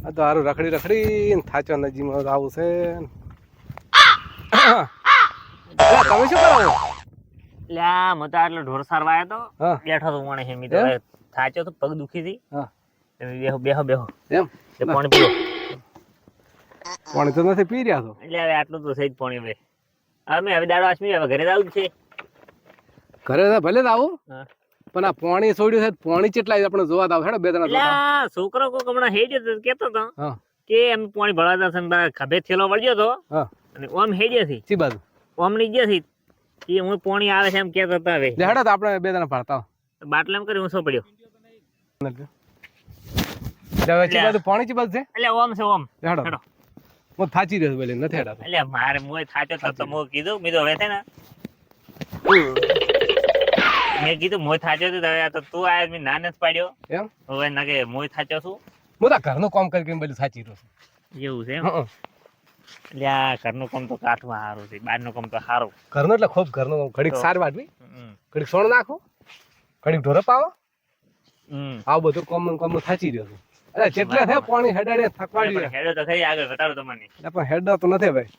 આ તો હારું રખડી રખડી થાચો નજીમાં આવું છે. તમે શું કરો? લ્યા મત આટલો ઢોર સારવા આવ્યો તો હા બેઠો તો મને હેમી તો થાચો તો પગ દુખી હતી. હા બેહો બેહો બેહો એમ તે પાણી પીવો. પાણી તો નથી પી રહ્યા છો. એટલે હવે આટલું તો સહી પાણી હવે અમે હવે દાડો આસમી હવે ઘરે જવું જ છે. ઘરે તો ભલે જ આવું હા. પણ આ પાણી છોડ્યું છે પાણી કેટલા આપણે જોવા દાવ હેડો બે જણા એટલે જોતા. આ છોકરો કોક હમણાં હેડ્યો તો કેતો તો હા કે એમ પાણી ભરવા જશે ને ખભે થેલો વળ્યો તો હા અને ઓમ હેડ્યો થી સી બાજુ ઓમ ની ગયો થી કે હું પાણી આવે છે એમ કેતો હતા હવે લે હેડો તો આપણે બે જણા ભરતા બાટલો એમ કરી હું સો પડ્યો. હવે ચી બાજુ પાણી ચી બાજુ છે એટલે ઓમ છે ઓમ હેડો હેડો. હું થાચી રહ્યો છું નથી હેડાતો. એટલે મારે મોય થાચો તો મો કીધું મેં તો હવે છે ને મેં કીધું મોય થાચો તો હવે આ તો તું આયો મેં ના નથી પાડ્યો એમ હવે ના કે મોય થાચો છું હું તો ઘરનું કામ કરીને બધું થાચી રહ્યો છું. એવું છે એમ. હં. એટલે આ ઘરનું કામ તો કાઠમાં સારું છે બહારનું કામ તો સારું. ઘરનું એટલે ખૂબ ઘરનું ઘડીક સાર વાટવી હમ. ઘડીક સોણ નાખો ઘડીક ઢોરો પાવો હમ. આવું બધું કામ થાચી રહ્યો છું. અરે જેટલે છે પાણી હેડાડે થકવાડી પણ હેડો તો ખરી આગળ ઘટાડો તમને. પણ હેડો તો નથી ભાઈ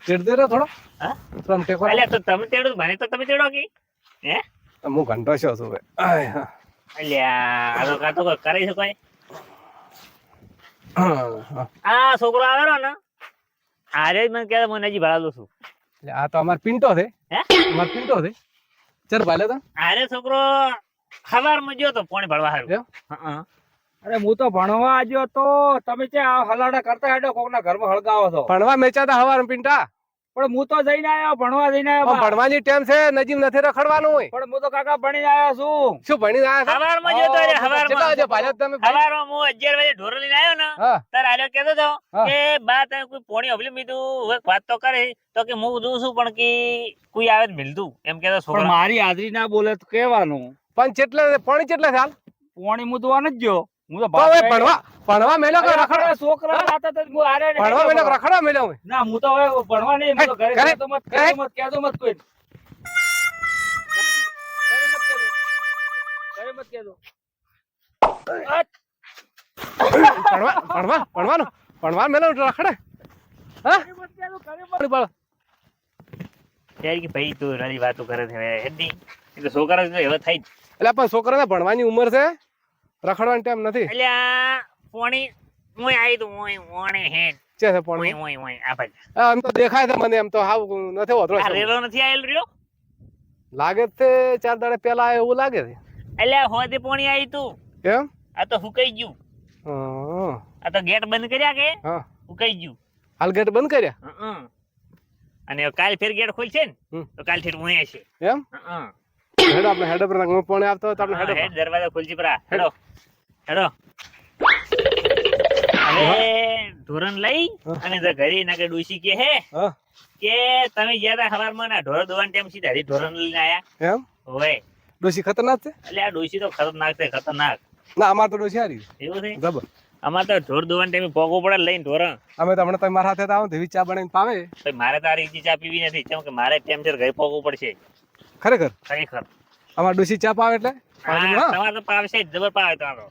તેડ દે રે થોડો હા? થોડો આમ ટેકો એટલે તો તમે તેડો મને તો તમે તેડો કે હે હું ઘંટો છો છું ભાઈ આય હા. એટલે આ તો કાતો કોઈ કરી શકો હા, હા. આ છોકરો આવેલો ને આરે જ મને કહે મને હજી ભરાવું છું. એટલે આ તો અમાર પિન્ટો છે હે અમાર પિન્ટો છે ચર ભાલે તો આરે છોકરો સવારમાં ગયો તો પાણી ભરવા હારું. એમ? હા અરે હું તો ભણવા આવ્યો તો તમે ત્યાં હલાડા કરતા હેડો કોકના ઘરમાં હળગાવો છો. ભણવા મેચાતા હવાર પિન્ટા પણ હું તો જઈને આવ્યો ભણવા જઈને આવ્યો પણ ભણવાની ટાઈમ છે નજીમ નથી રખડવાનું હોય પણ હું તો કાકા ભણીને આવ્યો છું. શું ભણી રહ્યા છો સવારમાં ગયો તો કેટલા વાગે ભાલ્યો તમે ભાઈ? સવારમાં હું 11 વાગે ઢોરો લઈને આવ્યો ને હા તાર આલ્યો કહેતો તો હા. કે બા તમે કોઈ પોણી હવલી મીધું હવે વાત તો કરે તો કે હું જોઉં છું પણ કે કોઈ આવે તો મિલતું એમ કેતો પણ છોકરો મારી હાજરી ના બોલે તો કહેવાનું પણ કેટલા પાણી કેટલા છે હાલ પોણી મુદવા નથી ગયો હું તો તો હવે ભણવા મેલો કે રખડવા અરે છોકરા હતા તો હું હારે ને ભણવા મેલો કે રખડવા મેલો હોય ના હું તો હવે ભણવા નહીં હું તો ઘરે ઘરે- કહેતો મત કહેતો મત કોઈ ઘરે મત કહેતો ભણવા મેલો રખડે હા ઘરે મત કહેતો ઘરે મત પાણી પાડો. ત્યારે કે ભાઈ તું રડી વાતો કરે છે હવે હેડી એ તો છોકરા તો એવા થાય જ. એટલે પણ છોકરાને ભણવાની ઉંમર છે રખડવાની ટાઈમ નથી એટલે આ પોણી મોય આવી તો મોય મોણે હેડ છે મોય પાણી મોય મોય આ ભાઈ એમ તો દેખાય છે મને એમ તો હાવ નથી હોતો આ રેલો નથી આયેલ રહ્યો લાગે જ છે 4 દાડે પેલા આવ્યો એવું લાગે છે એટલે હોદે પોણી આવી તું કેમ આ તો હુકાઈ ગયું હા આ તો ગેટ બંધ કર્યા કે હા હુકાઈ ગયું. હાલ ગેટ બંધ કર્યા હં. અને કાલ ફેર ગેટ ખોલશે ને હમ. તો કાલ ઠેઠ મોય છે. એમ હં. હેડો આપણે હેડ પર પાણી આવતો હોય તો આપણે હા, હેડ હેડ દરવાજો ખોલજી પરા હેડો હેડો હવે ઢોરણ લઈ હા. અને જો ઘરે ના કે ડોશી કે હે હા કે તમે ગયા તા સવારમાં ના ઢોર દોવાન ટાઈમ સીધા હજી ઢોરણ લઈને આયા એમ હોય ડોશી ખતરનાક છે એટલે આ ડોશી તો ખતરનાક છે ખતરનાક ના અમાર તો ડોશી હારી એવું છે જબર અમાર તો ઢોર દોવાન ટાઈમે પોગો પડે લઈને ઢોરણ અમે તો હમણાં તમારા હાથે આવો ને એવી ચા બનાવીને પાવે તો મારે તારી ઈજી ચા પીવી નથી કેમ કે મારે ટાઈમ છે ઘરે પોગવું પડશે ખરેખર ખરેખર અમાર ડોશી ચા પાવે એટલે પાણી હા, હા. તમારે તો પાવશે જ જબર પાવે તમારો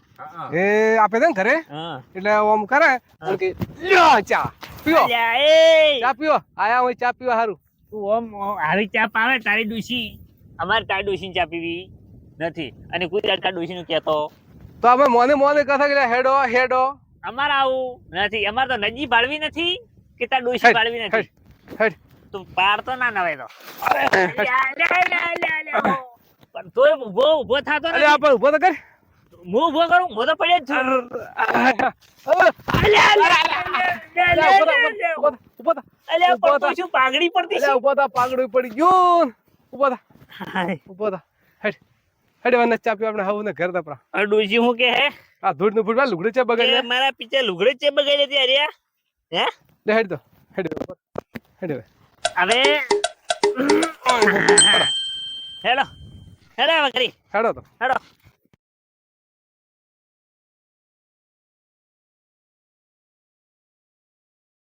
એ આપે છે ને ઘરે હા એટલે ઓમ કરે અને કે લ્યો ચા પીઓ અલ્યા, એ ચા પીઓ આયા હોય ચા પીવા હારું તું ઓમ આવી ચા પાવે તારી ડોશી અમારે તારી ડોશી ચા પીવી નથી અને કોઈ તારી ડોશી નું કેતો તો અમે મોને કથા કે હેડો હેડો અમારે આવું નથી અમારે તો નજી બાળવી નથી કે તાર ડોશી બાળવી નથી હેડ તું પાડતો ના નવે તો પણ તોય ઉભો થતો અરે નથી આપણે ઉભો તો કર હું ઉભો કરું હું તો પડ્યો જ છું ઉભો થા અલ્યા ઉભો પણ થા. તું શું પાઘડી પડતી છે ઉભો થા પાગડું પડી ગયું ઉભો થા હાય. ઉભો થા હેડ હેડ વન ચા પીવા આપણે હાવ ને ઘર દપરા આ ડોશી હું કે હે આ ધૂળ નું ફૂટવા લુગડે ચા બગાડી કે મારા પીછે લુગડે ચે બગાડી હતી અરે હે લે હેડ તો હેડ હેડ હવે હેલો હેલો વકરી હેડો તો હેડો